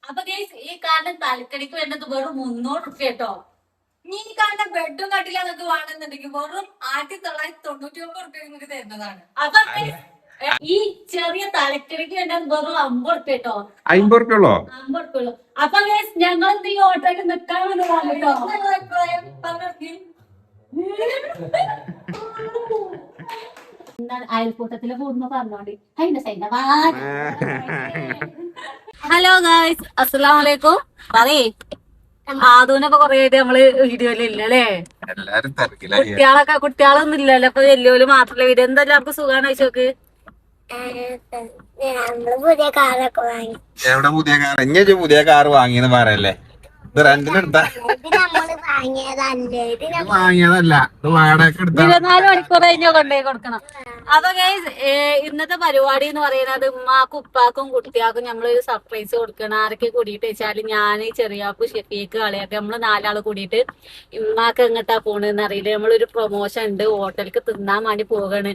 അപ്പൊ ഈ കാണുന്ന തലക്കടിക്ക് വേണ്ടത് വെറും 300 റുപ്യ കേട്ടോ. ഇനി ഈ കാണുന്ന ബെഡും കട്ടില നിങ്ങൾക്ക് വേണമെന്നുണ്ടെങ്കിൽ വെറും 1999 റുപ്യ നിങ്ങൾക്ക് തരുന്നതാണ്. അപ്പൊ ഈ ചെറിയ തലക്കടിക്ക് വേണ്ടത് വെറും 50 റുപ്യ കേട്ടോ. 50 റുപ്യ ഉള്ളോ? 50 റുപ്യ ഉള്ളൂ. അപ്പൊ ഞങ്ങൾ ഈ ഓട്ടോക്ക് നിൽക്കാൻ വന്നതാണ് കേട്ടോ. അയൽക്കൂട്ടത്തില് കൂടുമ്പോ പറഞ്ഞോണ്ടി. ഹലോ ഗായ്സ്, അസ്സലാമു അലൈക്കും. പറയേ ആദൂനൊക്കെ കൊറേ ആയിട്ട് നമ്മള് വീഡിയോയില് ഇല്ലല്ലേ? കുട്ടികളൊന്നും ഇല്ലല്ലോ. അപ്പൊ വലിയോല് മാത്രല്ല വീഡിയോ. എന്താ എല്ലാവർക്കും സുഖാണ് ചോദിച്ചോക്ക്. എവിടെ പുതിയ കാർ? ഇങ്ങനെ പുതിയ കാർ വാങ്ങിയെന്ന് പറയല്ലേ? ഇത് റെന്റിനെടുത്താ? വാങ്ങിയതല്ല, ഇത് വാടക എടുത്ത. 24 മണിക്കൂർ കഴിഞ്ഞോ കൊണ്ടുപോയി കൊടുക്കണം. അപ്പൊ ഗൈസ്, ഇന്നത്തെ പരിപാടി എന്ന് പറയുന്നത് ഉമ്മാക്കും ഉപ്പാക്കും കുട്ടിയാക്കും നമ്മളൊരു സർപ്രൈസ് കൊടുക്കണം. ആരൊക്കെ കൂടിയിട്ട് വെച്ചാല് ഞാന്, ചെറിയാപ്പു, ഷെഫീക്ക്, കളിയൊക്കെ നമ്മള് 4 ആള് കൂടിയിട്ട് ഉമ്മാക്ക് എങ്ങോട്ടാ പോണെന്ന് അറിയില്ല. നമ്മളൊരു പ്രൊമോഷൻ ഉണ്ട്, ഹോട്ടലിക്ക് തിന്നാൻ വേണ്ടി പോകാണ്.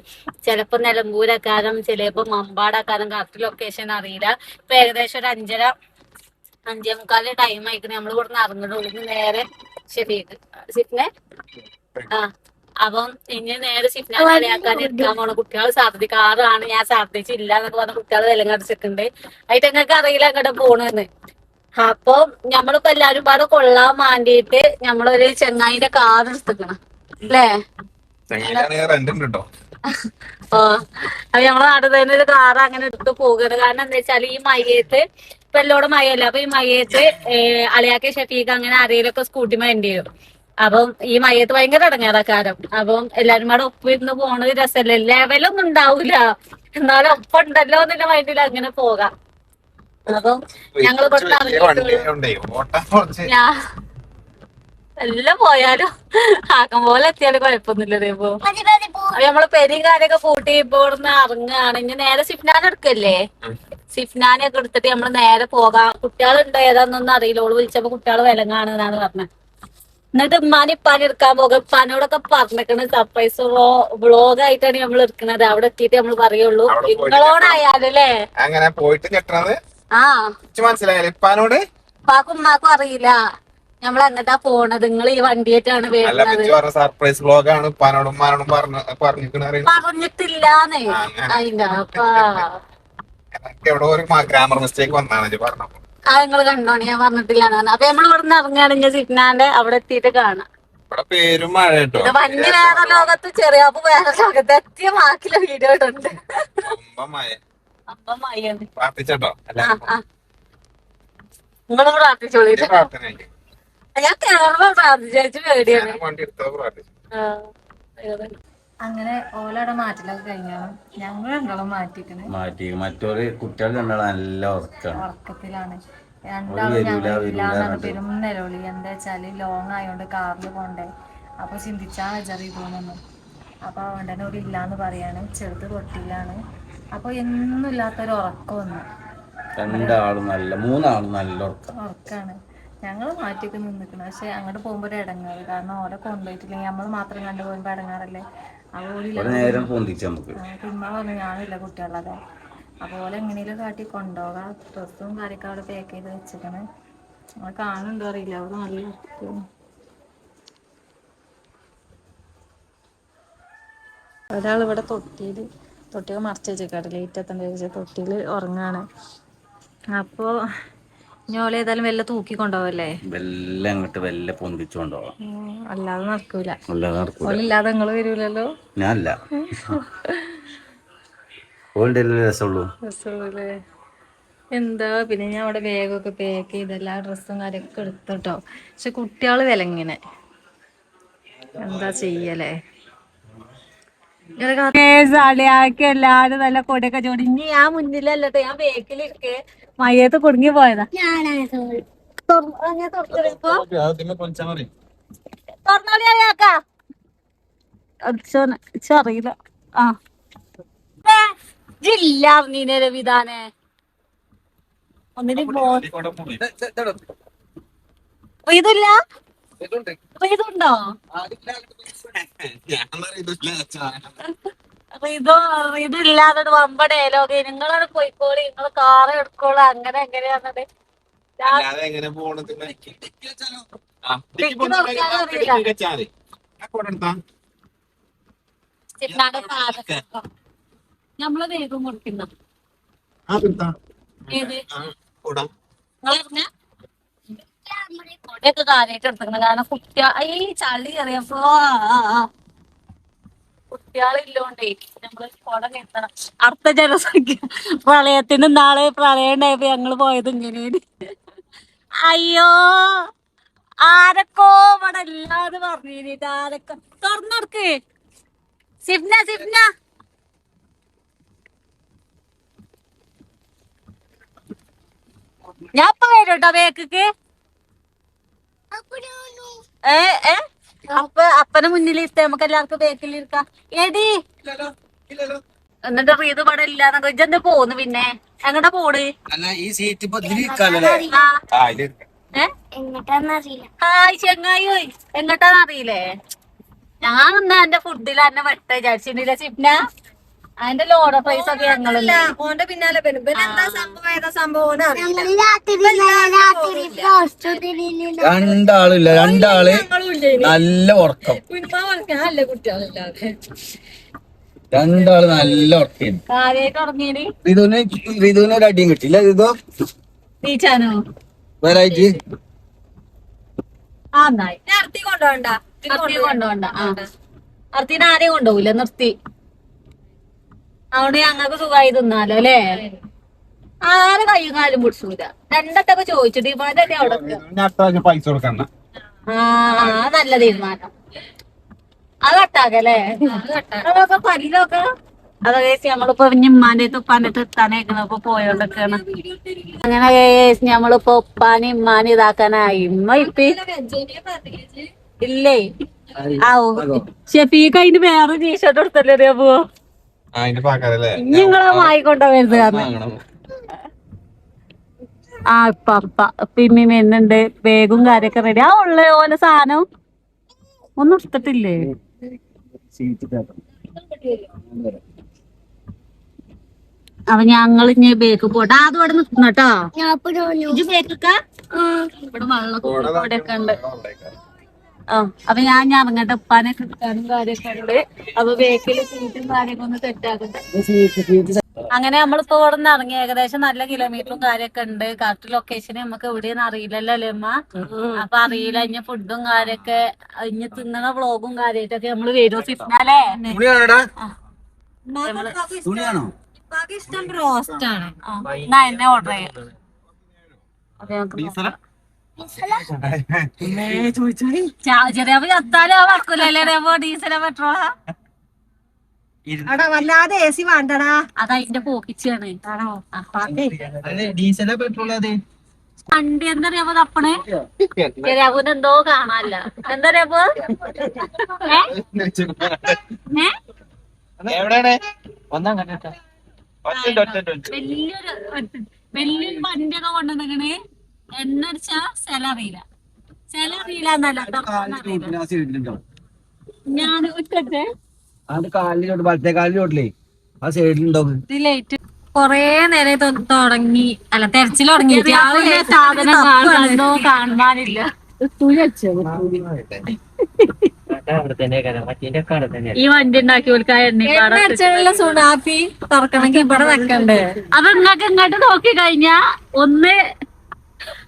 ചിലപ്പോ നിലമ്പൂരക്കാരം, ചിലപ്പോ മമ്പാടക്കാരം, കറക്റ്റ് ലൊക്കേഷൻ അറിയില്ല. ഇപ്പൊ ഏകദേശം ഒരു 5:45 ടൈം ആയിക്കണേ. നമ്മള് ഇവിടെ നിന്ന് ഇറങ്ങുന്നുള്ളൂ. നേരെ ഷെഫീക്ക് സിഫിനെ അപ്പം ഇനി നേരെ സിഫ്നാൻ കളിയാക്കാൻ എടുക്കാൻ പോണ കുട്ടികൾ ഛർദിക്കാറാണ്. ഞാൻ ഛർദിച്ചില്ല എന്നൊക്കെ പറഞ്ഞ കുട്ടികൾ വിലം കടിച്ചിട്ടുണ്ട്. ആയിട്ട് ഞങ്ങൾക്ക് അറിയില്ല എങ്ങോട്ട് പോണെന്ന്. അപ്പൊ ഞമ്മളിപ്പോ എല്ലാരും പാടെ കൊള്ളാൻ വേണ്ടിയിട്ട് ഞമ്മളൊരു ചെങ്ങായിന്റെ കാർ എടുത്തിക്കണം അല്ലേ? അപ്പൊ നമ്മളെ നാട്ടിൽ തന്നെ ഒരു കാർ അങ്ങനെ എടുത്ത് പോകുന്നത്. കാരണം എന്താ വെച്ചാൽ ഈ മയ്യത്ത് ഇപ്പൊ എല്ലോടും മയ്യല്ല. അപ്പൊ ഈ മയ്യത്ത് അളിയാക്കെ ഷഫീഖ് അങ്ങനെ ആരെയിലൊക്കെ സ്കൂട്ടി വേണ്ടി വരും. അപ്പം ഈ മയ്യത്ത് ഭയങ്കര ഇടങ്ങേറക്കാരം. അപ്പം എല്ലാരും കൂടെ ഒപ്പിരുന്ന് പോണത് രസമല്ലേ? ലെവലൊന്നും ഉണ്ടാവൂല, എന്നാലും ഒപ്പം ഉണ്ടല്ലോ എന്നുള്ള മൈൻഡിൽ അങ്ങനെ പോകാം. അപ്പം ഞങ്ങൾ എല്ലാം പോയാലും ആക്കം പോലെ എത്തിയാലും കുഴപ്പമൊന്നുമില്ല. ഇപ്പൊ നമ്മള് പെരിയും കാര്യൊക്കെ കൂട്ടി ഇപ്പൊ ഇവിടുന്ന് ഇറങ്ങുകയാണ്. ഇനി നേരെ സിഫ്നാൻ എടുക്കല്ലേ? സിഫ്നാനൊക്കെ എടുത്തിട്ട് നമ്മള് നേരെ പോകാം. കുട്ടികളുണ്ടോ ഏതാന്നൊന്നും അറിയില്ല. ഓള് വിളിച്ചപ്പോ കുട്ടികള് വിലങ്ങാണെന്നാണ് പറഞ്ഞത്. എന്നിട്ട് ഉമ്മാനെ ഇപ്പാനെ എടുക്കാൻ പോകും. ഇപ്പാനോടൊക്കെ പറഞ്ഞിക്കണ് സർപ്രൈസ് വ്ളോഗായിട്ടാണ് നമ്മൾ എടുക്കുന്നത്. അവിടെ എത്തിയിട്ട് നമ്മൾ പറയുള്ളൂ. നിങ്ങളോടായാലും അല്ലേ അങ്ങനെ പോയിട്ട് ഞെട്ടണത്? മനസ്സിലായില്ലേ? ഇപ്പാനോട് ഉപ്പാക്കും ഉമ്മാക്കും അറിയില്ല നമ്മൾ എങ്ങട്ടാ പോണത്. നിങ്ങൾ ഈ വണ്ടിയായിട്ടാണ് വരുന്നത്. സർപ്രൈസ് വ്ളോഗാണ്. ഉപ്പാനോടും ഉമ്മാനോടും പറഞ്ഞിട്ടില്ലാന്നേ. അതിന്റെ അപ്പാ എവിടെ ഒരു ഗ്രാമർ മിസ്റ്റേക്ക് വന്നാണ് പറഞ്ഞു. നിങ്ങൾ കണ്ടോണി, ഞാൻ പറഞ്ഞിട്ടില്ലാന്ന്. അപ്പൊ നമ്മൾ ഇവിടെ നിന്ന് ഇറങ്ങുകയാണെങ്കിൽ സിഗ്നാന്റെ അവിടെ എത്തിയിട്ട് കാണാം. പേരും മഴ ഇത് വണ്ടി വേറെ ലോകത്ത്, ചെറിയാപ്പ് വേറെ ലോകത്ത് എത്തിയ മാക്കിലെ വീഡിയോ ഇടുന്നുണ്ട്. അപ്പം മയ്യുണ്ട്. നിങ്ങളും പ്രാർത്ഥിച്ചോളി. ഞാൻ കേരളം പ്രാർത്ഥിച്ചു പേടിയാണ്. അങ്ങനെ ഓലവിടെ മാറ്റലൊക്കെ കഴിഞ്ഞാണ്. ഞങ്ങൾ രണ്ടാളും മാറ്റി. മറ്റൊരു കുട്ടികൾ രണ്ടാളും നല്ല ഉറക്കത്തിലാണ്. രണ്ടാളും ഞങ്ങളില്ലാന്നാണ് പെരും നിലവിളി. എന്താ വെച്ചാല് ലോങ് ആയോണ്ട് കാറിൽ പോണ്ടേ. അപ്പൊ ചിന്തിച്ചാ ചെറിയ തോന്നുന്നു. അപ്പൊ അതുകൊണ്ട് തന്നെ ഒരു ഇല്ലാന്ന് പറയാണ്. ചെറുത് തൊട്ടിലാണ്. അപ്പൊ എന്നും ഇല്ലാത്തൊരു ഉറക്കം വന്നു. മൂന്നാളും നല്ല ഉറക്കാണ്. ഞങ്ങള് മാറ്റിയൊക്കെ നിന്നിക്കണം. പക്ഷെ അങ്ങോട്ട് പോകുമ്പോ ഒരു ഇടങ്ങാറ്. കാരണം ഓരെ കൊണ്ടുപോയിട്ടില്ലെങ്കിൽ നമ്മൾ മാത്രം കണ്ടു പോകുമ്പോ ഇടങ്ങാറല്ലേ? ഉമ്മ പറഞ്ഞു ഞാനില്ല കുട്ടികളതെ. അതുപോലെ എങ്ങനെയും കാട്ടി കൊണ്ടുപോകാം. ഡ്രസ്സും കാര്യമൊക്കെ അവിടെ പാക്ക് ചെയ്ത് വെച്ചിട്ടാണ്. നമ്മൾ കാണുന്നുണ്ടോ അറിയില്ല. അവിടെ നല്ല ഒരാളിവിടെ തൊട്ടിയിൽ മറച്ച് വെച്ചേക്കാട്ട്. ലേറ്റ് എത്തേണ്ട ചോദിച്ചാൽ തൊട്ടിയിൽ ഉറങ്ങാണ്. അപ്പോ ഞോളെ ഏതായാലും വല്ല തൂക്കി കൊണ്ടുപോവല്ലേ? വല്ല പൊന്തിച്ചോണ്ടോവാം. അല്ലാതെ നടക്കൂല. ഓലില്ലാതെ നിങ്ങള് വരൂലല്ലോ? ഞാനല്ല. രസമുള്ളൂല്ലേ? എന്താ പിന്നെ ഞാൻ അവിടെ ബാഗൊക്കെ പാക്ക് ചെയ്ത് എല്ലാ ഡ്രസ്സും കാര്യമൊക്കെ എടുത്തിട്ടോ. പക്ഷെ കുട്ടികള് വിലങ്ങനെ എന്താ ചെയ്യലേ? എല്ലാരും നല്ല കൊടിയൊക്കെ ചോടി. ഇനി ഞാൻ മുന്നിലല്ലട്ടോ, ഞാൻ ബേക്കിലിരിക്കെ മയ്യത്ത് കുടുങ്ങി പോയതാ. അറിയില്ല. ജില്ല നീനെ വിധാനെ ഒന്നിനും ഇതില്ല. ഇതുണ്ടോ? ഇതില്ലാതെ വമ്പ ഡയലോഗ്. നിങ്ങളവിടെ പോയിക്കോളി, നിങ്ങൾ കാറ് എടുക്കോളൂ, അങ്ങനെ എങ്ങനെയാന്നത്. അല്ലാതെ എങ്ങനെ പോണത് നമ്മള് വേഗം കൊടുക്കുന്ന ഏത് കൊടയൊക്കെ കാര്യമായിട്ട് എടുത്തിരുന്നത് കാരണം ഈ ചളി അറിയപ്പോ കുട്ടികളില്ലോണ്ടേ നമ്മള് കൊട കെട്ടണം. അടുത്ത ജനസംഖ്യ പ്രളയത്തിന് നാളെ പ്രളയം ഉണ്ടായപ്പോ ഞങ്ങള് പോയത് ഇങ്ങനെയാണ്. അയ്യോ ആരൊക്കോ ഇവിടെ ഇല്ലാതെ പറഞ്ഞിട്ട് ആരൊക്കെ തുറന്നെടുക്ക്. സിബ്ന ഞാൻ ഇപ്പൊ വരും കേട്ടോ ബേക്ക്. അപ്പനെ മുന്നിലിരുത്ത നമുക്ക് എല്ലാവർക്കും ബേക്കിലിരിക്കാം. എടി എന്നിട്ട് റീത് ഇവിടെ ഇല്ലാന്നൊക്കെ ഇജ്ജെന്താ പോന്ന് പിന്നെ എങ്ങട്ടാ പോണ്? ഈ സീറ്റ് ഹായ് ചെങ്ങായി എങ്ങോട്ടാന്നറിയില്ലേ? ഞാൻ ഇന്ന് എന്റെ ഫുഡിൽ എന്നെ വെട്ട വിചാരിച്ചിട്ടില്ല സിപ്ന. അതിന്റെ ലോഡ പ്രൈസ് ഒക്കെ ഞങ്ങളല്ല ഓന്റെ പിന്നാലെ രണ്ടാളില്ല, രണ്ടാള് നല്ല ഉറക്കം, രണ്ടാള് നല്ല ഉറക്കം. കാര്യമായിട്ട് ഉറങ്ങിയത് റിതുവിന് ഒരു അടിയും കിട്ടില്ല. റിതു ടീച്ചാനോ വെറൈറ്റി കൊണ്ടോണ്ട അർത്തിന് ആരെയും കൊണ്ടുപോകില്ല നിർത്തി. അവിടെ ഞങ്ങൾക്ക് സുഖമായി തിന്നാലോ അല്ലേ? ആരെ കയ്യും കാലും പിടിച്ചൂല. രണ്ടട്ടൊക്കെ ചോദിച്ചിട്ട് ഇമാരുടെ അവിടെ പൈസ കൊടുക്കണ്ട. നല്ല തീരുമാനം. അത് കട്ടാകല്ലേ അതൊക്കെ പല്ലൊക്കെ അതൊക്കെ നമ്മളിപ്പോ ഉമ്മാന്റെ ഉപ്പാന്റെ എത്താനേക്കണപ്പൊ പോയോണ്ടൊക്കെയാണ്. അങ്ങനെ ഞമ്മളിപ്പോ ഉപ്പാനും ഇമ്മാനും ഇതാക്കാനായി. ഇമ്മ ഇപ്പി ഇല്ലേ ഷെഫീക്ക് അതിന് വേറെ ടീഷർട്ട് കൊടുത്തല്ലേ അറിയാമോ? നിങ്ങളെ വായിക്കൊണ്ട വരുന്നത് കാരണം ഇമ്മി വരുന്നുണ്ട്. ബാഗും കാര്യൊക്കെ റെഡി. ഉള്ള ഓലെ സാധനം ഒന്നും എടുത്തിട്ടില്ലേ? അപ്പൊ ഞങ്ങൾ ഇനി ബേക്ക് പോട്ടെ. അത് ഇവിടെ നിൽക്കുന്നട്ടോ. ഇജ്ജ് ബേക്ക ഇവിടെ വെള്ളമൊക്കെ ഉണ്ട്. അപ്പൊ ഞാൻ ഇറങ്ങട്ടെ. ഉപ്പാനെ കിട്ടാനും കാര്യൊക്കെ ഉണ്ട്. അപ്പൊ ബേക്കില് സീറ്റും കാര്യൊക്കെ ഒന്ന് സെറ്റാക്കട്ടെ. അങ്ങനെ നമ്മളിപ്പോ ഇവിടെ നിന്ന് ഇറങ്ങി. ഏകദേശം നല്ല കിലോമീറ്ററും കാര്യൊക്കെ ഉണ്ട്. കറക്റ്റ് ലൊക്കേഷൻ നമുക്ക് എവിടെയെന്ന് അറിയില്ലല്ലോ അല്ലേ അമ്മ? അപ്പൊ അറിയില്ല. ഇനി ഫുഡും കാര്യൊക്കെ ഇനി തിന്നണ വ്ളോഗും കാര്യമായിട്ടൊക്കെ നമ്മള് വരും. സിഗ്നലേ ഇഷ്ടം റോസ്റ്റ് ആണ്. എന്നെ ഓർഡർ ചെയ്യാം. ചെറിയപ്പോ ചത്താലും ആ വക്കൂലല്ലേ രേവോ? ഡീസലോ പെട്രോളാ? വല്ലാതെ എ സി വേണ്ടടാ. അത് അതിന്റെ പോക്കിച്ചാണ്. ഡീസലോ പെട്രോളോ? അതെ വണ്ടി എന്താ രേവോ തപ്പണേ? രേവോന് എന്തോ കാണാനില്ല. എന്താ രേവോ? വലിയൊരു വണ്ടിയൊക്കെ കൊണ്ടുവന്നിക്കണ്. എണ്ണ അടിച്ചാ സ്ഥലം അറിയില്ല. സ്ഥലം അറിയില്ല എന്നല്ല ഞാൻ വിട്ടേ. ഇതിലേറ്റ് കൊറേ നേരം തുടങ്ങി അല്ല തെരച്ചിൽ തുടങ്ങി. സാധനം കാണുന്നോ കാണാനില്ല. ഈ വണ്ടി ഉണ്ടാക്കി എണ്ണ സുണാപ്പി തുറക്കണമെങ്കിൽ ഇവിടെ വെക്കണ്ടേ? അപ്പൊ ഇങ്ങക്ക് ഇങ്ങോട്ട് നോക്കി കഴിഞ്ഞാ ഒന്ന്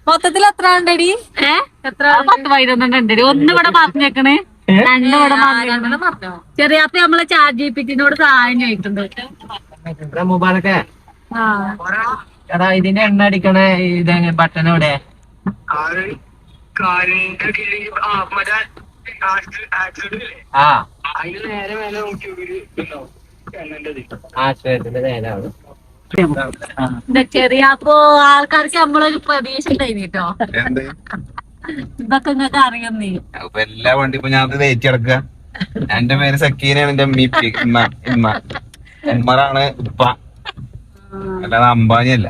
മൊത്തത്തിൽ എത്ര ഉണ്ടടി? എത്ര 10-11 ഉണ്ടടി. ഒന്ന് ഇവിടെ പറഞ്ഞേക്കണേ, രണ്ട് ഇവിടെ പറഞ്ഞോ. ചെറിയാപ്പ നമ്മളെ ചാറ്റ് ജിപിടിനോട് സഹായം ചോദിക്കുന്നുണ്ട്. എടാ ഇതിന്റെ എണ്ണ അടിക്കണ ഇത് ബട്ടൺ എവിടെ? ചെറിയാപ്പോ ആൾക്കാർക്ക് നമ്മളൊരു പ്രതീക്ഷ ഉണ്ടായിട്ടോ. ഇതൊക്കെ നിങ്ങൾക്ക് അറിയുന്നേ. അപ്പൊ എല്ലാ വണ്ടി ഇപ്പൊ ഞാൻ തേറ്റി കിടക്കുക. എന്റെ പേര് സക്കീനാണ്. എന്റെ ഉമ്മറാണ് ഉപ്പ, അല്ലാതെ അമ്പാനിയല്ല.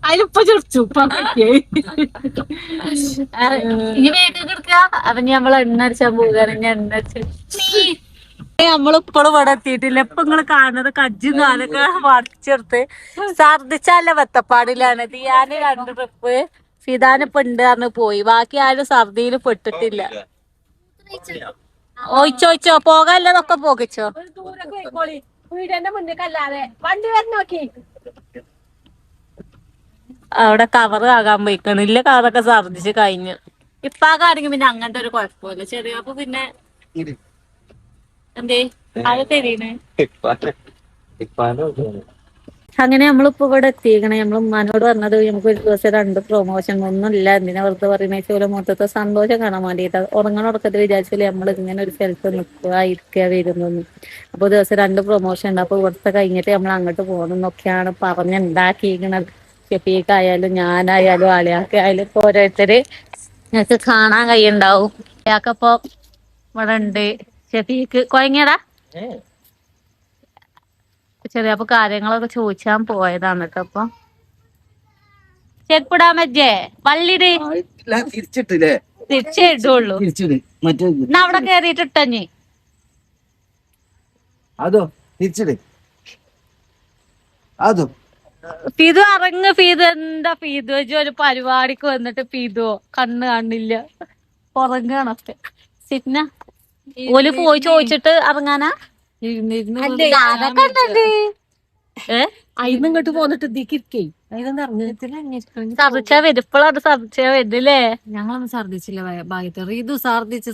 അതിലിപ്പ ചുടിച്ചു ഇനി വേഗം കിടക്കുക. അപ്പൊ നമ്മള് എണ്ണ അടിച്ചാൻ പോവുകയാണ്. എണ്ണ അടിച്ച് നമ്മളിപ്പോഴും ഇവിടെ എത്തിയിട്ടില്ല. ഇപ്പൊ നിങ്ങള് കാണുന്നത് കജ്ജും കാലൊക്കെ മറിച്ചെടുത്ത് ഛർദിച്ചല്ല വെത്തപ്പാടിലാണ്. ദിയാന് 2 ട്രിപ്പ്, ഫിദാന് ഇപ്പൊ ഉണ്ട് പറഞ്ഞ് പോയി. ബാക്കി ആരും ഛർദിയിൽ പെട്ടിട്ടില്ല. ഒഴിച്ചോ പോകാനുള്ളതൊക്കെ പോകിച്ചോ. അവിടെ കവറ് ആകാൻ പോയിക്കണില്ല. കവറൊക്കെ ഛർദിച്ച് കഴിഞ്ഞു. ഇപ്പാകാണെങ്കിൽ പിന്നെ അങ്ങനത്തെ ഒരു കുഴപ്പമില്ല. ചെറിയപ്പോ പിന്നെ എന്തേ അത് തരീണേ. അങ്ങനെ നമ്മളിപ്പോ ഇവിടെ എത്തിക്കണേ. നമ്മൾ ഉമ്മാനോട് പറഞ്ഞത് നമുക്ക് ഒരു ദിവസം 2 പ്രൊമോഷൻ ഒന്നും ഇല്ല. എന്തിനാ വെറുതെ പറയുന്ന പോലെ മൊത്തത്തെ സന്തോഷം കാണാൻ വേണ്ടിയിട്ട് ഉറങ്ങണുറക്കത്തിൽ വിചാരിച്ചാല് നമ്മൾ ഇങ്ങനെ ഒരു സ്ഥലത്ത് നിൽക്കുക ഇരിക്കുക വരുന്നു. അപ്പൊ ദിവസം 2 പ്രൊമോഷൻ ഉണ്ട്. അപ്പൊ ഇവിടുത്തെ കഴിഞ്ഞിട്ട് നമ്മൾ അങ്ങോട്ട് പോകണം എന്നൊക്കെയാണ് പറഞ്ഞുണ്ടാക്കിയിരിക്കണത്. ഷെഫീക്കായാലും ഞാനായാലും ആളിയാക്കെ ആയാലും ഇപ്പൊ ഓരോരുത്തര് ഞങ്ങക്ക് കാണാൻ കഴിയുണ്ടാവും. അയാൾക്കപ്പൊ ഇവിടെ ഉണ്ട്. ഷെഫീക്ക് കൊയങ്ങിയടാ ചെറിയ അപ്പൊ കാര്യങ്ങളൊക്കെ ചോദിച്ചാൻ പോയതാണ് കേട്ടോ. അപ്പൊ ചെരുപ്പിടാൻ പറ്റേ പള്ളിട് തിരിച്ചിട്ടില്ലേ? തിരിച്ചേ ഇടുള്ളൂ. മറ്റേ എന്നാ അവിടെ കേറിയിട്ട് ഇട്ടഞ്ഞ് അതോ തിരിച്ചിട്. അതോ ഫീതു ഇറങ്ങ്. ഫീതു എന്താ ഫീതു ഒരു പരിപാടിക്ക് വന്നിട്ട് ഫീതു കണ്ണ് കാണില്ല ഉറങ്ങാണൊക്കെ. സിഗ്ന ഓല് പോയി ചോദിച്ചിട്ട് ഇറങ്ങാനാ ഇങ്ങോട്ട് പോന്നിട്ട് സർദിച്ചാ വരിപ്പോഴാണ് സർദിച്ചാ വരില്ലേ. ഞങ്ങളൊന്നും ഛർദിച്ചില്ല ഭാഗ്യത്തോടെ. ഇത് ഛർദിച്ച്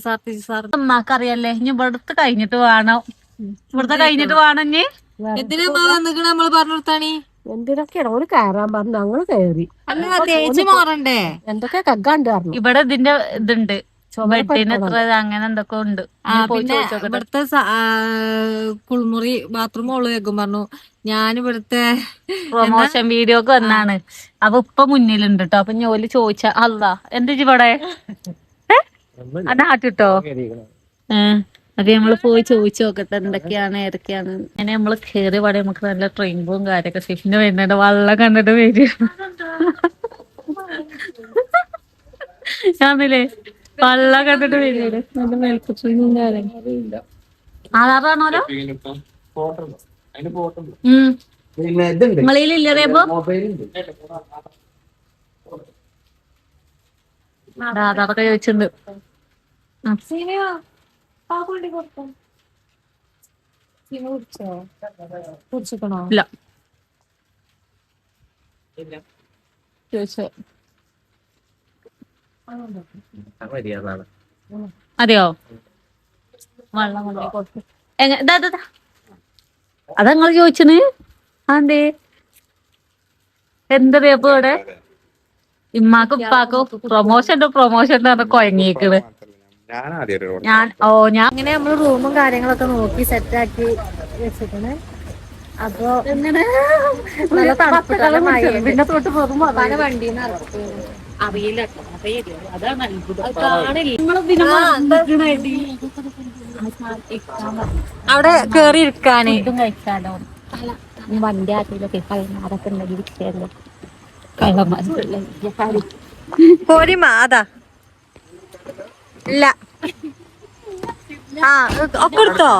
അമ്മക്കറിയല്ലേ. ഇനി ഇവിടുത്തെ കഴിഞ്ഞിട്ട് വേണം. ഇവിടുത്തെ കഴിഞ്ഞിട്ട് വേണം ഇനി. എന്തിനാ നമ്മള് പറഞ്ഞിടത്താണി എന്തിനൊക്കെയാണ് ഓര് കയറാൻ പറഞ്ഞു. ഞങ്ങള് കയറി തേച്ച് മാറണ്ടേ എന്തൊക്കെ കഗ്ഗാണ്ട് പറഞ്ഞു. ഇവിടെ ഇതിന്റെ ഇതുണ്ട് ബെഡിന് എത്ര അങ്ങനെ എന്തൊക്കെ ഉണ്ട്. പിന്നെ ഇവിടുത്തെ കുളിമുറി ബാത്റൂം ഓള് കേൾക്കും പറഞ്ഞു. ഞാനിവിടുത്തെ പ്രൊമോഷൻ വീഡിയോക്ക് വന്നാണ്. അപ്പൊ ഇപ്പൊ മുന്നിലുണ്ട് കേട്ടോ. അപ്പൊ ജോലി ചോദിച്ചാ അല്ലാ എന്ത് ഇവിടെ അതാട്ടിട്ടോ. അത് നമ്മള് പോയി ചോദിച്ചു നോക്കട്ടെ എന്തൊക്കെയാണ് ഏതൊക്കെയാണ്. അങ്ങനെ നമ്മള് കേറി പാടെ നമുക്ക് നല്ല ട്രെയിനിങ്ങും കാര്യൊക്കെ. ഷിഫ്റ്റിന് വരുന്നുണ്ട്. വെള്ളം കണ്ടിട്ട് വരും. ഞാനില്ലേ വെള്ളം കണ്ടിട്ട് വരില്ലേ. നല്ല മേൽക്കുറിച്ചും കാര്യങ്ങളും ആധാറാണോലോ. പിന്നെ ഇതുണ്ട് നിങ്ങളിലില്ല റേബോ ആധാറൊക്കെ ചോദിച്ചിട്ടുണ്ട്. ഇല്ല ചോദിച്ചോ. അതെയോ വെള്ളം കൊണ്ടേ കൊടുത്തു. അതങ്ങൾ ചോദിച്ചന് അതെ എന്തറിയപ്പോ ഇവിടെ ഇമ്മാക്കും ഉപ്പാക്കും പ്രൊമോഷൻ പറഞ്ഞ കൊയങ്ങിക്കണ്. ഞാൻ അങ്ങനെ നമ്മള് റൂമും കാര്യങ്ങളൊക്കെ നോക്കി സെറ്റാക്കി വെച്ചിട്ടുണ്ട്. അപ്പൊ എങ്ങനെ നല്ല തണുപ്പുള്ള പിന്നെ തൊട്ട് പോകുമ്പോ പല വണ്ടീന്ന് അറിയില്ല. അതാണ് അത്ഭുതം. അവിടെ കേറി ഇരിക്കാന് ഇതും കഴിക്കാലോ. വണ്ടി ആറ്റിലൊക്കെ കള്ളന്മാരൊക്കെ ഉണ്ടെങ്കിൽ വിഷയല്ലേ. കള്ളന്മാരുള്ള പോരി മാതാ ഇല്ല. ഒക്കെ എടുത്തോ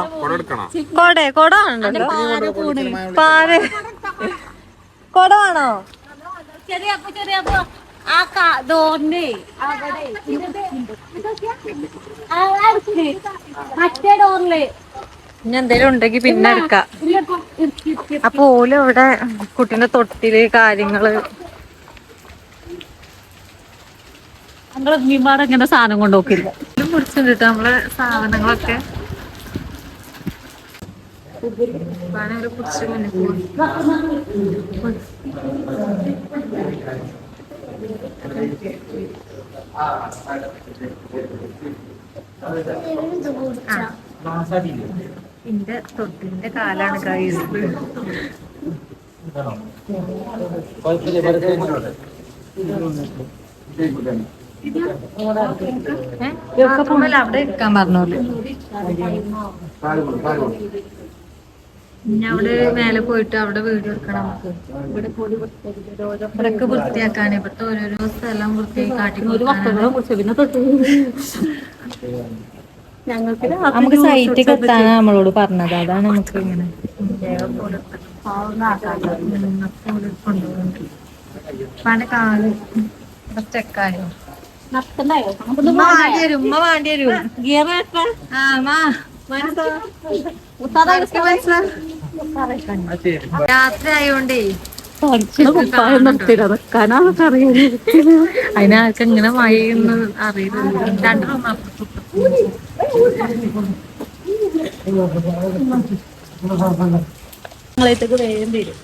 കൊട ആണല്ലോ. പാല് കൊട വേണോ? ചെറിയപ്പോ ആ ഡോറിന്റെ മറ്റേ ഡോറില് ഇനി എന്തേലും ഉണ്ടെങ്കി പിന്നെ എടുക്കാം. അപ്പൊ ഓല് ഇവിടെ കുട്ടീന്റെ തൊട്ടില് കാര്യങ്ങള് ഞങ്ങള് മീൻപാട് എങ്ങനെ സാധനം കൊണ്ടുപോക്കില്ല. പിടിച്ചിട്ട് നമ്മളെ സാധനങ്ങളൊക്കെ പിടിച്ച് ഇന്റെ തൊട്ടിന്റെ കാലാണ് കൈസ്. അവിടെ ഇരിക്കാൻ പറഞ്ഞോല്. പിന്നെ അവിടെ മേലെ പോയിട്ട് അവിടെ വീട് എടുക്കണം നമുക്ക്. ഇവിടൊക്കെ വൃത്തിയാക്കാൻ ഇവിടുത്തെ ഓരോരോ സ്ഥലം വൃത്തിയാക്കി കാട്ടി കൊടുക്കാനാണ്. ഞങ്ങൾക്ക് നമുക്ക് സൈറ്റിൽ എത്താനാ നമ്മളോട് പറഞ്ഞത്, അതാണ് നമുക്ക് ഇങ്ങനെ കാല് ചെക്കായോ ഉമ്മ വേണ്ടി വരും രാത്രി ആയോണ്ടേ കുപ്പായം നിർത്തിരക്കാനാ അതിനാർക്ക് എങ്ങനെ മഴയൊന്നും അറിയില്ല. 2 റൂം ഞങ്ങളേക്ക് വേഗം തരും.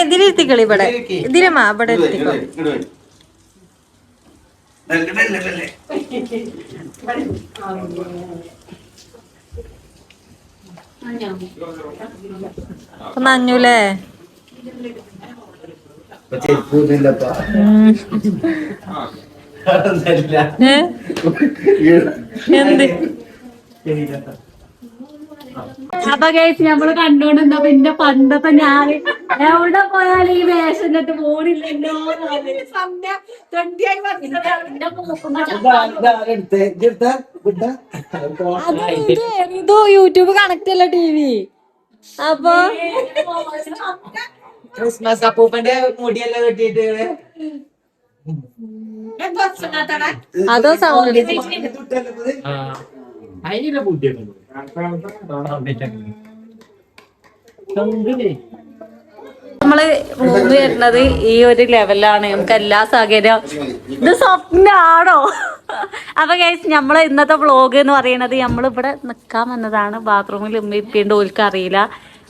ഇതിലിരുത്തിക്കളി ഇവിടെ ഇതിലമ്മ ഇവിടെ ഇരുത്തിക്കോ. നഞ്ഞൂലേ എന്ത് അപ്പൊ കേസ് നമ്മള് കണ്ടോണ്ടിരുന്ന പിന്നെ പണ്ടത്തെ ഞാൻ എവിടെ പോയാലും ഈ വേഷം കെട്ട് പോണില്ലല്ലോ. ഇത് യൂട്യൂബ് കണക്ട് അല്ല TV. അപ്പൊ ക്രിസ്മസ് അപ്പൂപ്പന്റെ മുടിയെല്ലാം കെട്ടിയിട്ട് അതോ സൗണ്ട് അതിനുള്ള ബുദ്ധിയൊക്കെ നമ്മള് മൂന്ന് വരുന്നത് ഈ ഒരു ലെവലാണ്. നമുക്ക് എല്ലാ സൗകര്യം ഇത് സ്വപ്നാണോ? അപ്പൊ ഗൈസ് നമ്മള് ഇന്നത്തെ വ്ളോഗ് എന്ന് പറയുന്നത് നമ്മളിവിടെ നിക്കാൻ വന്നതാണ്. ബാത്റൂമിൽ ഉമ്മിപ്പിണ്ട് ഓൽക്ക് അറിയില്ല.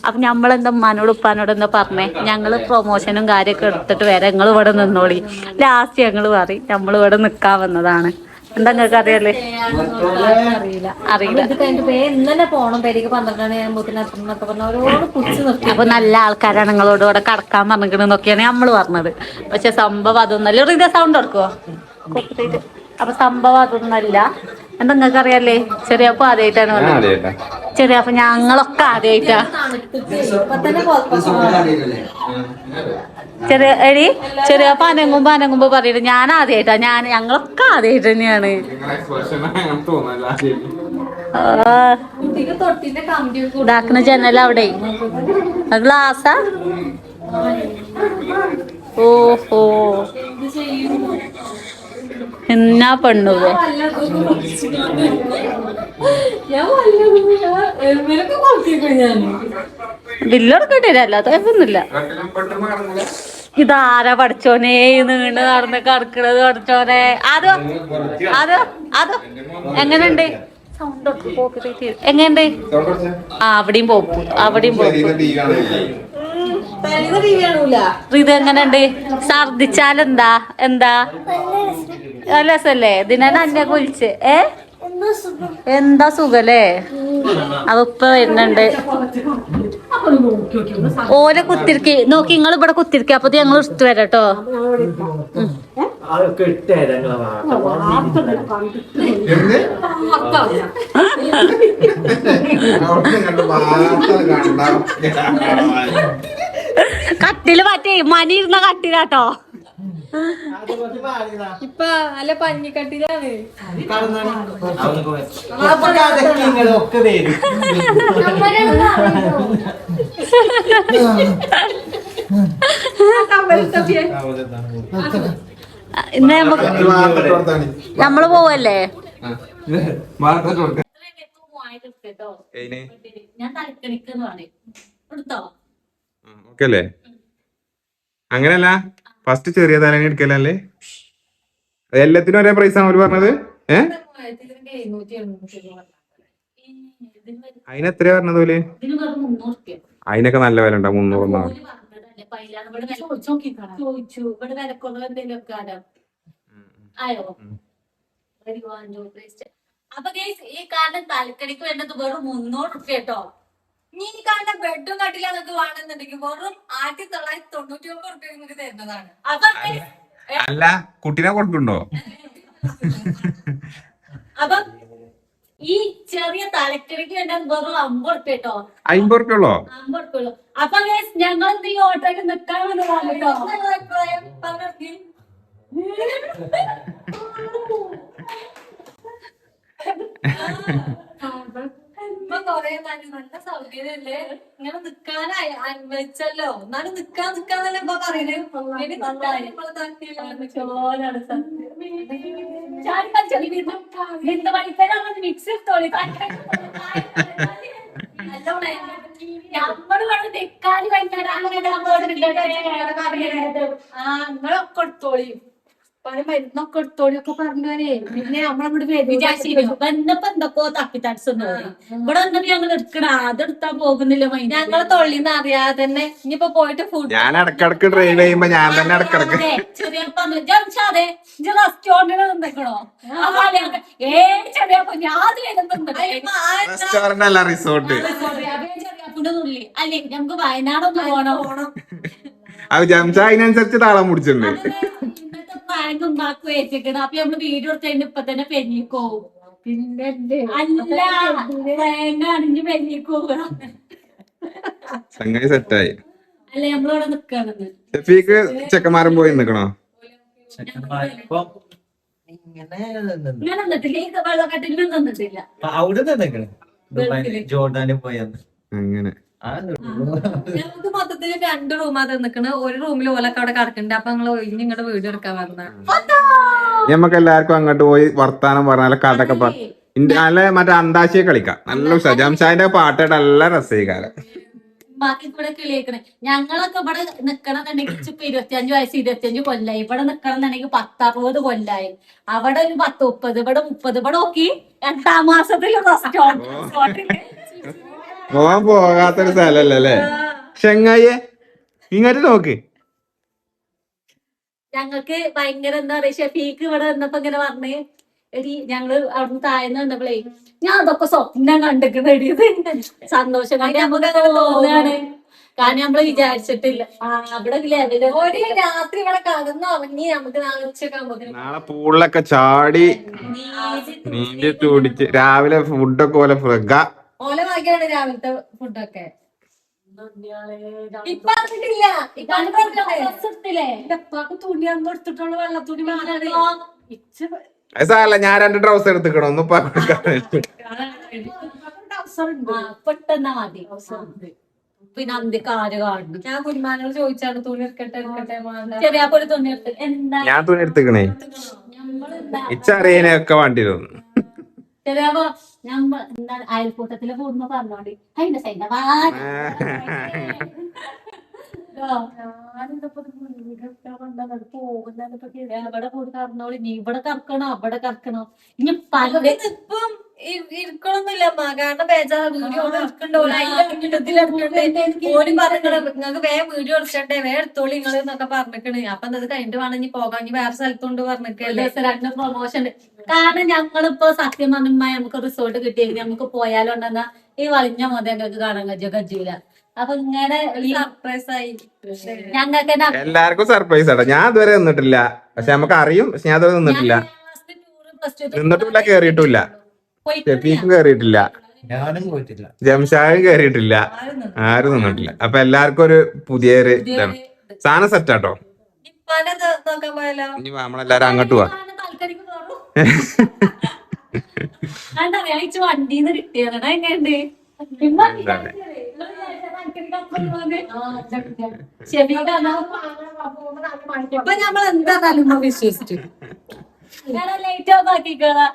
അപ്പൊ നമ്മളെന്താ ഉമ്മാനോട് ഉപ്പാനോട് എന്താ പറഞ്ഞേ, ഞങ്ങള് പ്രൊമോഷനും കാര്യമൊക്കെ എടുത്തിട്ട് വരാം, നിങ്ങൾ ഇവിടെ നിന്നോളി. ലാസ്റ്റ് ഞങ്ങള് പറയും നമ്മളിവിടെ നിക്കാൻ വന്നതാണ്. എന്താ നിങ്ങൾക്ക് അറിയാലേ? അറിയില്ല. ഇന്നലെ പോണം പെരിക്ക് 12 പറഞ്ഞോട് കുടിച്ച് നിർത്തി. അപ്പൊ നല്ല ആൾക്കാരാണ് നിങ്ങളോട് ഇവിടെ കടക്കാൻ പറഞ്ഞിരിക്കണെന്നൊക്കെയാണ് നമ്മള് പറഞ്ഞത്. പക്ഷെ സംഭവം അതൊന്നല്ല. ഇതേ സൗണ്ട് എടുക്കുവോ? അപ്പൊ സംഭവം അതൊന്നല്ല. എന്താ നിങ്ങൾക്ക് അറിയാലേ? ചെറിയപ്പോ ആദ്യമായിട്ടാണ് വന്നത്. ചെറിയപ്പോ ഞങ്ങളൊക്കെ ആദ്യമായിട്ടാ. ചെറിയപ്പോ അനങ്ങുമ്പോ പറയല് ഞാൻ ആദ്യമായിട്ടാ. ഞങ്ങളൊക്കെ ആദ്യമായിട്ട് തന്നെയാണ്. ഇതാക്കുന്ന ജനൽ അവിടെ ഗ്ലാസാ. ഓഹോ എന്നാ പെണ്ണുവേ ബില്ലൊടുക്കട്ടെ, അല്ലാത്ത കുഴപ്പമൊന്നുമില്ല. ഇതാരാ പഠിച്ചോനെ നീണ്ട് നടന്ന് കടക്കണത്? പഠിച്ചോനെ അതോ അതോ അതോ എങ്ങനെയുണ്ട്? സൗണ്ട് എങ്ങനെയുണ്ട്? ആ അവിടെയും പോപ്പു, അവിടെയും പോപ്പു. ഇത് എങ്ങനെയുണ്ട്? ഛർദിച്ചാലെന്താ എന്താ രസല്ലേ? ഇതിനാണ് അന്നെ കുളിച്ച് എന്താ സുഖല്ലേ? അതിപ്പ വരുന്നുണ്ട്. ഓലെ കുത്തിരിക്കി നോക്കി നിങ്ങൾ ഇവിടെ കുത്തിരിക്ക. അപ്പൊ ഞങ്ങൾ എടുത്തു വരാട്ടോ. കട്ടില് മറ്റേ മണി ഇരുന്ന കട്ടിലാട്ടോ. ഇപ്പൊ അല്ല പഞ്ഞിക്കട്ടിലാണ്. ഒക്കെ വരും. ഇന്ന് നമ്മള് പോവല്ലേ? ഞാൻ തലക്കണിക്കെന്ന് പറയും. എടുത്തോ? ഓക്കല്ലേ? അങ്ങനല്ല, ഫസ്റ്റ് ചെറിയ തലേനെ എടുക്കലല്ലേ? എല്ലാത്തിനും ഒരേ പ്രൈസ് ആണ് അവര് പറഞ്ഞത്. അതിനെത്രയാ പറഞ്ഞത് പോലെ? അതിനൊക്കെ നല്ല വില ഉണ്ടാവും. 300 അപ്പൊ ഈ കാരണം തലക്കടിക്ക് വേണ്ടത് വെറും 300 റുപ്യ കേട്ടോ. നീ കാണുന്ന ബെഡും കട്ടില നിങ്ങൾക്ക് വേണമെന്നുണ്ടെങ്കിൽ വെറും 1999 റുപ്യ നിങ്ങൾക്ക് തരുന്നതാണ്. അപ്പൊ അല്ല, കുട്ടീനെ കൊടുക്കണ്ടോ? അപ്പൊ ഈ ചെറിയ തലക്കടിക്ക് വേണ്ട വെറും 50 ഉറുപ്പിക കേട്ടോ. 50 ഉറുപ്പിയുള്ളോ? 50 ഉറുപ്പിയുള്ളൂ. അപ്പൊ guys, ഞങ്ങൾ എന്ത് ഈ ഓട്ടോക്ക് നിക്കാമെന്ന് പറഞ്ഞിട്ടോ. ഇപ്പൊ കൊറേ നല്ല സൗകര്യല്ലേ ഇങ്ങനെ നിക്കാനായി അനുവദിച്ചല്ലോ. എന്നാലും നിക്കാന്നല്ലേ ഇപ്പൊ പറയണേ. മിക്സ് എടുത്തോളി. നമ്മള് വേണം നിക്കാന് കഴിഞ്ഞാൽ നിങ്ങളൊക്കെ എടുത്തോളി. പല മരുന്നൊക്കെ എടുത്തോളിയൊക്കെ പറഞ്ഞേ. പിന്നെ നമ്മളിവിടെ വന്നപ്പോ എന്തൊക്കെയോ തപ്പിത്തടിച്ചൊന്നും ഇവിടെ വന്നിട്ട് ഞങ്ങൾ എടുക്കണ അതെടുത്താൻ പോകുന്നില്ല. ഞങ്ങളെ തൊള്ളിന്ന് അറിയാതെ തന്നെ ഇനിയിപ്പോ പോയിട്ട് ഫുഡ് ഞാൻ ഇടക്കിടക്ക് ഡ്രൈവ് ചെയ്യുമ്പോ ഞാൻ തന്നെ ഇടക്കിടക്ക് ചെറിയപ്പോ ജംഷാദെ റെസ്റ്റോറന്റിൽ നിന്നേക്കണോ? ചെറിയപ്പോ ഞാൻ റെസ്റ്റോറന്റ് അല്ല റിസോർട്ട്. ചെറിയപ്പൂന്റെ തുള്ളി അല്ലേ ഞങ്ങക്ക് വയനാടൊന്ന് പോണം. അത് ജംഷ അതിനനുസരിച്ച് താളം പിടിച്ചിട്ടുണ്ട്. ഇന്നത്തെ പ്രാങ്ക് ഉണ്ടാക്കി വെച്ചിരിക്കണം. അപ്പൊ നമ്മള് വീഡിയോ എടുത്തതിന് ഇപ്പൊ തന്നെ പെഞ്ഞിക്കോവും. പിന്നെ അല്ല പ്രാങ്ക് ആണെങ്കിൽ പെഞ്ഞിക്കോവുക. സംഗതി സെറ്റായി. അല്ലെ നമ്മളിവിടെ നിക്കണെന്ന്. ഷെഫീക്ക് ചെക്കന്മാരും പോയി നിക്കണോ? ഇങ്ങനെ ഇങ്ങനെ നിന്നിട്ടില്ല. ഈ വെള്ളക്കെട്ടിലും നിന്നിട്ടില്ല. അവിടെ നിന്നേക്കണേ ജോർഡാനിൽ പോയെന്ന് അങ്ങനെ ഞങ്ങൾക്ക് മൊത്തത്തില് 2 റൂമാ നിക്കണ്. ഒരു റൂമിൽ ഓലൊക്കെ അവിടെ കിടക്കുന്നുണ്ട്. അപ്പൊ ഞങ്ങൾ ഒഴിഞ്ഞ് ഇങ്ങോട്ട് വീഡിയോ എടുക്കാൻ പറഞ്ഞ ഞമ്മക്ക് എല്ലാവർക്കും അങ്ങോട്ട് പോയി വർത്താനം പറഞ്ഞാൽ കഥയൊക്കെ നല്ല മറ്റേ അന്താശിയെ കളിക്കാം. നല്ല ഉത്സാഹം. ജംഷാദിന്റെ പാട്ടായിട്ട് നല്ല രസീകാരം. ബാക്കി ഇവിടെ കിളിയേക്കണേ. ഞങ്ങളൊക്കെ ഇവിടെ നിക്കണമെന്നുണ്ടെങ്കിൽ ഇപ്പൊ 25 വയസ്സ് 25 കൊല്ലായി. ഇവിടെ നിക്കണമെന്നുണ്ടെങ്കിൽ 10-60 കൊല്ലായി. അവിടെ ഒരു 10-30, ഇവിടെ 30. ഇവിടെ നോക്കി 8-ാം മാസത്തിൽ റെസ്റ്റോറന്റ്. പോവാൻ പോകാത്തൊരു സ്ഥലല്ലേ ചെങ്ങായെ? ഇങ്ങോട്ട് നോക്ക്. ഞങ്ങൾക്ക് ഭയങ്കര എന്താ പറയാ, ഷെഫീക്ക് ഇവിടെ വന്നപ്പോ ഇങ്ങനെ പറഞ്ഞ് എടി ഞങ്ങള് അവിടുന്ന് താഴ്ന്ന് വന്നപ്പോഴേ ഞാൻ അതൊക്കെ സ്വപ്നം കണ്ടിക്കണടി. സന്തോഷം കൊണ്ട് നമുക്ക് തോന്നുകയാണ്. കാരണം നമ്മള് വിചാരിച്ചിട്ടില്ല അവിടെ ലെവല്. ഒരു രാത്രി ഇവിടെ കടന്നു ഉറങ്ങി നമുക്ക് നാളെ ഉച്ചക്കാകുമ്പോ നാളെ പൂളിലൊക്കെ ചാടി നീന്തി തുടിച്ച് രാവിലെ ഫുഡൊക്കെ പോലെ ഫ്രഗ ഓല വകയാണ് രാവിലത്തെ ഫുഡൊക്കെ. ഇപ്പൊ അറിഞ്ഞിട്ടില്ല. എന്റെ അപ്പാക്ക് തുണി അന്ന് എടുത്തിട്ടുള്ള വെള്ളത്തുണി മാറാണ്. സാറല്ല ഞാൻ 2 ട്രൗസർ എടുത്തിക്കണോ ഒന്നും പെട്ടെന്നാ മതി. പിന്നെ അന്ത്യക്കാര് കാണുന്നു. ഞാൻ കുഞ്ഞുമാനോട് ചോദിച്ചാണ് തുണി എടുക്കട്ടെ ചെറിയ പോലെ തുണി എടുത്ത് എന്താ ഞാൻ തുണി എടുത്തിക്കണേ. ഇച്ചറിയനൊക്കെ വണ്ടി തോന്നുന്നു. ചെറിയപ്പോ നമ്മ എന്താണ് അയൽക്കൂട്ടത്തില് കൂടുമ്പോ പറഞ്ഞോണ്ടി അതിന്റെ സൈന ഇവിടെ കൂടി കറന്നോളി. നീ ഇവിടെ കറക്കണോ അവിടെ കറക്കണോ? ഇനി പല ഇപ്പം ഇരിക്കണൊന്നുമില്ല കാരണം ബേജാറ് വീഡിയോ ഓടി പറഞ്ഞത് നിങ്ങക്ക് വേഗം വീഡിയോ എടുക്കട്ടെ വേറെ എടുത്തോളി നിങ്ങള് എന്നൊക്കെ പറഞ്ഞിക്കണ്. അപ്പൊ എന്നത് കഴിഞ്ഞിട്ട് വേണം ഇനി പോകാൻ. ഇനി വേറെ സ്ഥലത്തോണ്ട് പറഞ്ഞിക്കല്ലേ 2 പ്രൊമോഷൻ. കാരണം ഞങ്ങളിപ്പോ സത്യം പറഞ്ഞ നമുക്ക് റിസോർട്ട് കിട്ടിയെങ്കിൽ നമുക്ക് പോയാലോ ഉണ്ടെന്നാ ഈ വലിഞ്ഞ മോദ ഞങ്ങൾക്ക് കാണാൻ കജൂല. അപ്പൊ ഇങ്ങനെ സർപ്രൈസ് ആയി ഞങ്ങൾക്ക് എല്ലാവർക്കും സർപ്രൈസ് ആട്ടോ. ഞാൻ ഇതുവരെ നിന്നിട്ടില്ല. പക്ഷെ നമുക്ക് അറിയും. പക്ഷെ ഞാൻ ഇതുവരെ നിന്നിട്ടില്ല. നിന്നിട്ടില്ല, കേറിയിട്ടില്ല. ഷെഫീക്കും കേറിയിട്ടില്ല, ഞാനും പോയിട്ടില്ല, ജംഷാദും കേറിയിട്ടില്ല, ആരും നിന്നിട്ടില്ല. അപ്പൊ എല്ലാവർക്കും ഒരു പുതിയൊരു ഇതാണ്. സാധനം സെറ്റാട്ടോ. ഇപ്പാനത് നോക്കാൻ പോയാലോ? ഇനി നമ്മളെല്ലാരും അങ്ങോട്ട് പോവാ. വണ്ടീന്ന് കിട്ടിയതാണ്. എങ്ങനെയുണ്ട്? ഇപ്പൊ നമ്മൾ എന്തായാലും വിശ്വസിച്ചു ലൈറ്റ് ഓഫ് ആക്കിക്കോളാം.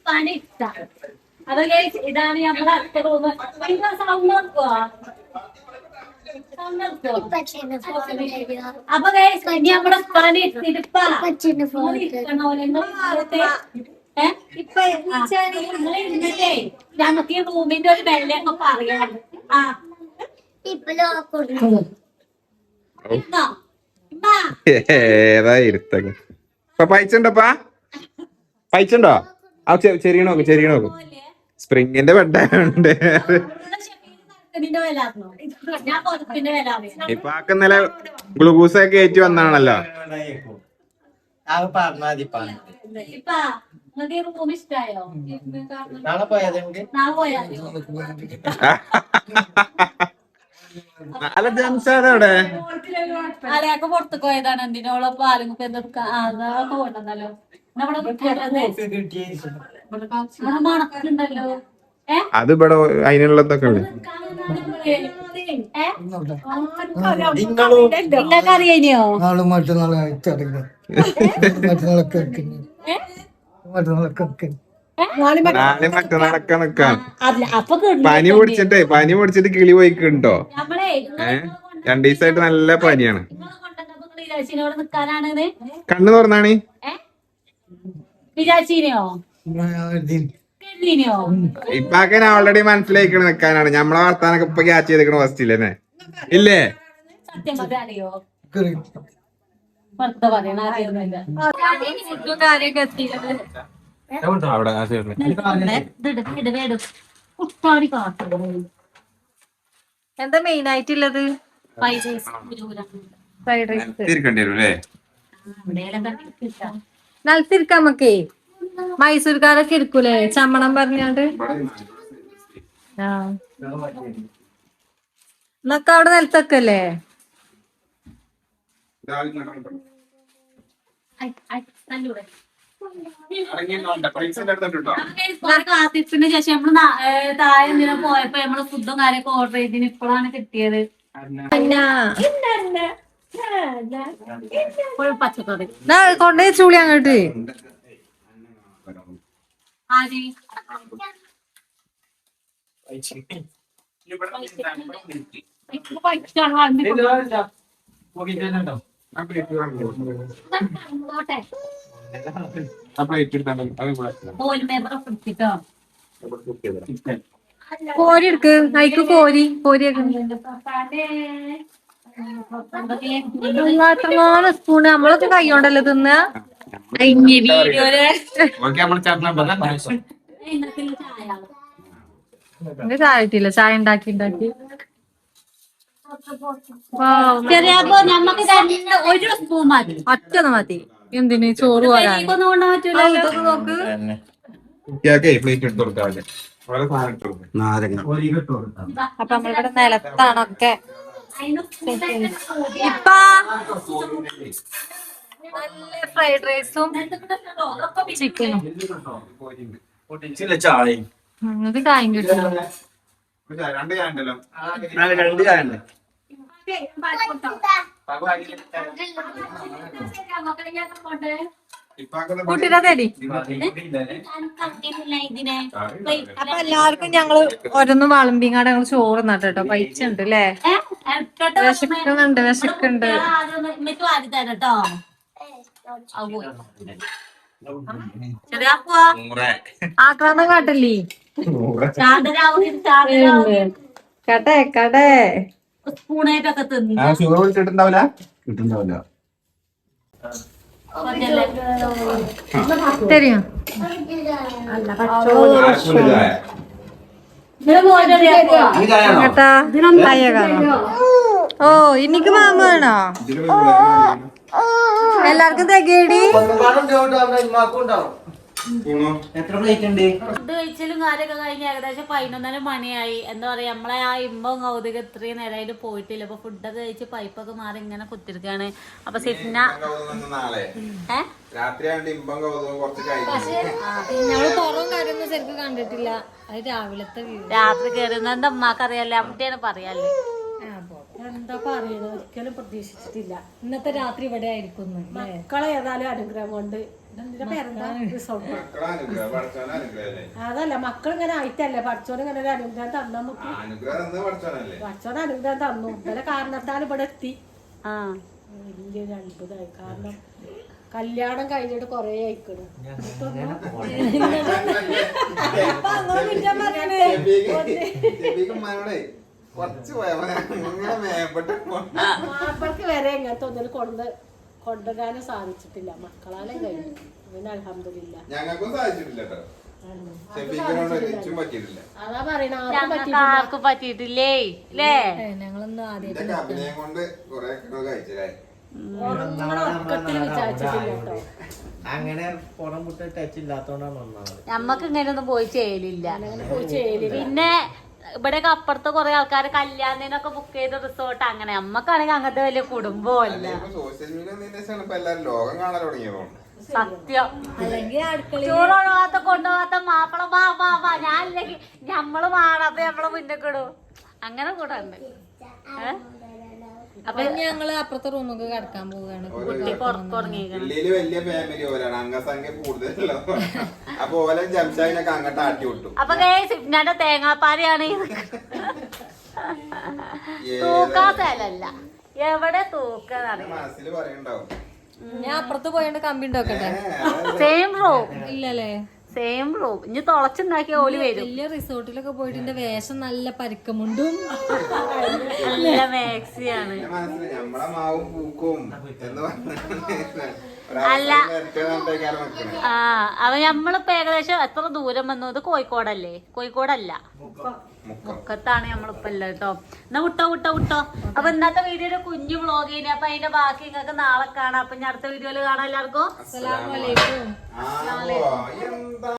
പണി ഇഷ്ട അതൊക്കെ ഇതാണ് നമ്മളെ അടുത്ത റൂം. സൗണ്ട് നോക്കുവാ. അപ്പൊ ഇനി നമ്മുടെ പണി തിരുപ്പാ ഞങ്ങൾക്ക് ഈ റൂമിന്റെ ഒരു വെള്ളയൊക്കെ പറയാം. ഏതാ ഇരുത്തങ്ങ പൈച്ചുണ്ടപ്പാ? പൈച്ചുണ്ടോ? ആ ചെറിയ നോക്ക്, ചെറിയ നോക്ക്. സ്പ്രിങ്ങിന്റെ ബെഡായുണ്ട്. ഇപ്പൊ ഇന്നലെ ഗ്ലൂക്കോസ് ഒക്കെ കയറ്റി വന്നാണല്ലോ. നിങ്ങൾക്ക് ഈ റൂം ഇഷ്ടായോ? നാളെ പോയാ നമുക്ക് നാളെ പോയാലോ? അല്ല ജംഷാദവിടെ അലയൊക്കെ പുറത്തേക്ക് പോയതാണ്. എന്തിനോളൊപ്പം ആരെങ്കിലും എന്തെടുക്കാൻ അതൊക്കെ കൊണ്ടുവന്നല്ലോ. നമ്മുടെ മണക്കുണ്ടല്ലോ. അത് ഇവിടെ അതിനുള്ളതൊക്കെ ഉണ്ട്. നിങ്ങൾക്ക് അറിയാനിയോ? നാളെ മറ്റന്നാളെ മറ്റന്നാളൊക്കെ നാളെ മറ്റന്നാളൊക്കെ നിക്കാൻ അല്ല അപ്പൊ പനി പിടിച്ചിട്ട് കിളി പോയിക്കുണ്ടോ? നമ്മളെ 2 ദിവസമായിട്ട് നല്ല പനിയാണ്. വിചാരിച്ചിനോട് നിക്കാനാണ് കണ്ണു തുറന്നാണി വിചാരിച്ചിനെയോ? കരുതിനെയോ? ഇപ്പൊക്കെ ഓൾറെഡി മനസ്സിലായിക്കണ നിക്കാനാണ്. ഞമ്മളെ വർത്താനൊക്കെ ഇപ്പൊ ക്യാച്ച് ചെയ്തിക്കണ ഫസ്റ്റില്ലേ ഇല്ലേ? സത്യം പറയാറിയോ? വെറുതെ പറയണ അറിയുന്നില്ല. ഫുഡും കാര്യമൊക്കെ എത്തിയിട്ടുണ്ട്. അവിടെ എന്താ മെയിൻ ആയിട്ടുള്ളത്? ഫ്രൈഡ് റൈസ് തിരിക്കേണ്ടി വരും അല്ലേ? നിലത്തിരിക്കാം നമുക്കേ. മൈസൂർക്കാരൊക്കെ ഇരിക്കൂലേ ചമ്മണം പറഞ്ഞാണ്ട്. ആ എന്നൊക്കെ അവിടെ നിലത്തൊക്കെ അല്ലേ? കാത്തിപ്പിന് ശേഷം നമ്മള് താഴെ എന്തിനാ പോയപ്പോ നമ്മള് ഫുഡും കാര്യമൊക്കെ ഓർഡർ ചെയ്തിന് ഇപ്പോഴാണ് കിട്ടിയത്. പച്ചക്കറി കൊണ്ടേ ചൂളി അങ്ങോട്ട്. ആര് കോരി എടുക്ക്. നയിക്ക് കോരിയൊക്കെ എത്രമാനം സ്പൂണ് നമ്മളൊക്കെ കൈകൊണ്ടല്ലേ തിന്ന. ചായ ആയിട്ടില്ല. ചായ ഉണ്ടാക്കി ചെറിയപ്പോ ഞമ്മക്ക് ഒരു സ്പൂൺ മതി. ഒറ്റന്ന് മതി. എന്തിന് ചോറ് പോരാ കൊണ്ടുപോകാൻ പറ്റൂല. നോക്ക്. പ്ലേറ്റ് എടുത്ത് കൊടുക്കാം. അപ്പൊ നമ്മളിവിടെ നിലത്താണൊക്കെ. ഇപ്പ നല്ല ഫ്രൈഡ് റൈസും ചിക്കനും. ചായയും ഇത് കാര്യം കിട്ടും. 2 ചായ ഉണ്ടല്ലോ. 2 ചായ ഉണ്ട്. കൂട്ടിട്ടാ തരി. അപ്പൊ എല്ലാവർക്കും ഞങ്ങള് ഓരോന്ന് വളമ്പിങ്ങാട് ഞങ്ങള് ചോറ് നട്ടോ. പൈസ ഉണ്ട് അല്ലേ? വിശക്കുന്നുണ്ട്. തരട്ടോ. ആക്രാന്തം കാട്ടല്ലേ? കടേ സ്പൂണായിട്ടൊക്കെ തിന്നു. ഷുഗർ വിളിച്ചിട്ടുണ്ടാവില്ല കിട്ടുണ്ടാവില്ല. തരുമോ? കേട്ടാ ഓ എനിക്ക് വാങ്ങുവാണോ? എല്ലാവർക്കും തികയടി. എത്ര പ്ലേറ്റ് ഉണ്ട്? ഫുഡ് കഴിച്ചലും കാര്യമൊക്കെ കഴിഞ്ഞ് ഏകദേശം 11 മണിയായി. എന്താ പറയാ നമ്മളെ ആ ഇമ്പവും കൗതുകം ഇത്രയും നേരമായിട്ട് പോയിട്ടില്ല. അപ്പൊ ഫുഡൊക്കെ കഴിച്ച് പൈപ്പൊക്കെ മാറി ഇങ്ങനെ കുത്തിരിക്കാണ്. അപ്പൊ സിറ്റ്ന ഞങ്ങള് പുറവും കാര്യമൊന്നും ശരിക്കും കണ്ടിട്ടില്ല. അത് രാവിലത്തെ രാത്രി കയറുന്ന എന്താ ഉമ്മാക്ക് അറിയാല്ലേ? അമ്മയാണ് പറയാല്ലേ. എന്താ പറയുന്നത്? ഒരിക്കലും പ്രതീക്ഷിച്ചിട്ടില്ല. ഇന്നത്തെ രാത്രി ഇവിടെ ആയിരിക്കും. മക്കളെ ഏതായാലും അനുഗ്രഹം കൊണ്ട് അതല്ല മക്കൾ ഇങ്ങനെ ആയിട്ടല്ലേ പഠിച്ചോന് ഇങ്ങനെ ഒരു അനുഗ്രഹം തന്നു. നമുക്ക് പഠിച്ചോന് അനുഗ്രഹം തന്നു. ഇന്നലെ കാരണത്താൽ ഇവിടെ എത്തി. വലിയൊരു അത്ഭുതമായി. കാരണം കല്യാണം കഴിഞ്ഞിട്ട് കൊറേ ആയിക്കണ്. മാപ്പർക്ക് വരെ ഇങ്ങനത്തെ ഒന്നിനും കൊണ്ടുവരാനും സാധിച്ചിട്ടില്ല. മക്കളാലും കഴിഞ്ഞു. പിന്നെ അൽഹംദുലില്ലാ ഞങ്ങൾക്കും സാധിച്ചിട്ടില്ല. അതാ പറയണ ആർക്കും പറ്റിയിട്ടില്ലേ? ഞങ്ങളൊന്നും ആദ്യം അഭിനയം കൊണ്ട് കൊറേ കഴിച്ചേ. ഉറക്കത്തിൽ വിചാരിച്ചിട്ടില്ല കേട്ടോ. അങ്ങനെ പുറം മുട്ട ടച്ച് ഇല്ലാത്തോണ്ടാണ് ഒന്നാമത്. നമ്മക്ക് ഇങ്ങനെയൊന്നും പോയി ചെയ്യലില്ല. അങ്ങനെ പോയി ചെയ്യലില്ല. പിന്നെ ഇവിടെയൊക്കെ അപ്പുറത്ത് കുറെ ആൾക്കാർ കല്യാണത്തിനൊക്കെ ബുക്ക് ചെയ്ത റിസോർട്ട് അങ്ങനെ. നമ്മക്കാണെങ്കിൽ അങ്ങനത്തെ വലിയ കുടുംബമല്ല. സോഷ്യൽ മീഡിയ ഇപ്പൊ എല്ലാരും ലോകം കാണാൻ തുടങ്ങിയതുകൊണ്ട് സത്യം. അല്ലെങ്കിൽ അടുക്കള ചോറൊഴാത്ത കൊണ്ടുപോകാത്ത മാപ്പിള ബാബാ ഞാനില്ലെങ്കിൽ ഞമ്മള് മാറാത്ത ഞമ്മളെ മുന്നേക്കിടും. അങ്ങനെ കൂടെ ഉണ്ട്. അപ്പൊ ഞങ്ങള് അപ്പുറത്തെ റൂമൊക്കെ കിടക്കാൻ പോവുകയാണ്. കുട്ടി പുറത്തുടങ്ങിയിരിക്കണം. വലിയ വലിയ ഫാമിലി പോലാണ്, അംഗസംഖ്യ കൂടുതലല്ലോ. അപ്പൊ ഓലെ ജംഷാദിനൊക്കെ അങ്ങോട്ട് ആട്ടി വിട്ടു. അപ്പൊ സിപ്നാന്റെ തേങ്ങാപ്പാരയാണ് തൂക്കാ സ്ഥലല്ല. എവിടെ തൂക്കാന്നറിയാം. മനസ്സിൽ പറയണ്ടാവും. ഞാൻ അപ്പുറത്ത് പോയോണ്ട് കമ്പി ഉണ്ടാക്കട്ടെ. സെയിം റൂം ഇല്ലല്ലേ, സെയിം റൂം. ഇനി തുളച്ചുണ്ടാക്കിയ ഓല് വരും. വലിയ റിസോർട്ടിലൊക്കെ പോയിട്ട് എന്റെ വേഷം നല്ല പരുക്കമുണ്ടും നല്ല മാക്സിയാണ്. മനസ്സിൽ നമ്മളെ മാവും പൂക്കും എന്ന് അല്ല ആ അവ നമ്മളിപ്പോ ഏകദേശം എത്ര ദൂരം വന്നു? ഇത് കോഴിക്കോടല്ലേ? കോഴിക്കോടല്ല, മുക്കത്താണ് നമ്മളിപ്പോ ഉള്ളത് കേട്ടോ. എന്നാ വിട്ടോ. അപ്പൊ ഇന്നത്തെ വീഡിയോ ഒരു കുഞ്ഞു വ്ളോഗ് ചെയ്യുന്നത്. അപ്പൊ അതിന്റെ ബാക്കി നിങ്ങൾക്ക് നാളെ കാണാം. അപ്പൊ ഞാൻ അടുത്ത വീഡിയോയില് കാണാം. എല്ലാവർക്കും അസ്സലാമു അലൈക്കും.